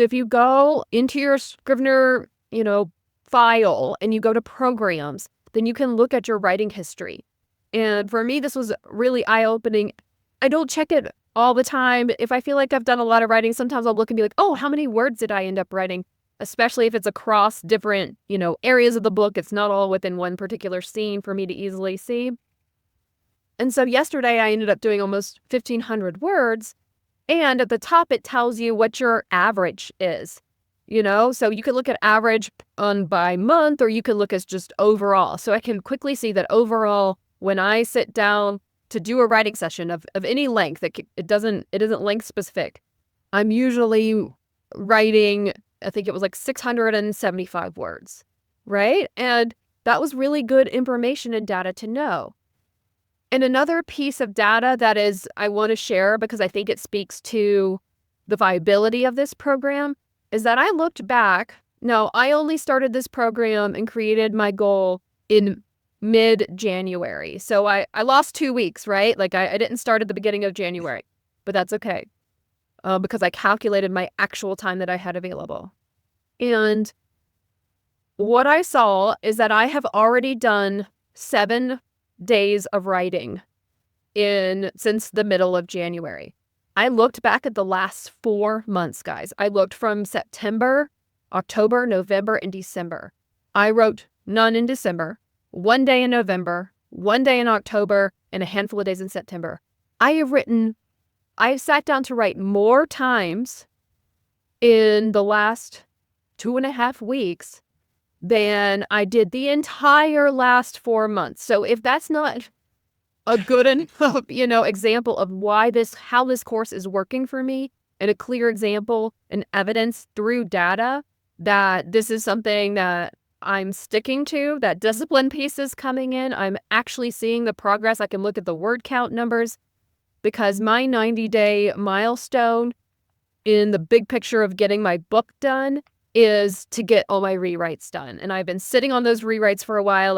If you go into your Scrivener, file and you go to programs, then you can look at your writing history. And for me, this was really eye-opening. I don't check it all the time. If I feel like I've done a lot of writing, sometimes I'll look and be like, oh, how many words did I end up writing? Especially if it's across different, areas of the book. It's not all within one particular scene for me to easily see. And so yesterday I ended up doing almost 1,500 words. And at the top, it tells you what your average is, So you can look at average by month, or you can look as just overall. So I can quickly see that overall, when I sit down to do a writing session of any length, it isn't length specific. I'm usually writing, I think it was like 675 words, right? And that was really good information and data to know. And another piece of data that I want to share because I think it speaks to the viability of this program is that I looked back. No, I only started this program and created my goal in mid-January. So I lost 2 weeks, right? Like I didn't start at the beginning of January, but that's okay because I calculated my actual time that I had available. And what I saw is that I have already done 7 days of writing since the middle of January. I looked back at the last 4 months, guys. I looked from September, October, November, and December. I wrote none in December, 1 day in November, 1 day in October, and a handful of days in September. I sat down to write more times in the last 2.5 weeks than I did the entire last 4 months. So if that's not a good enough, example of how this course is working for me, and a clear example and evidence through data that this is something that I'm sticking to, that discipline piece is coming in. I'm actually seeing the progress. I can look at the word count numbers because my 90-day milestone in the big picture of getting my book done is to get all my rewrites done. And I've been sitting on those rewrites for a while.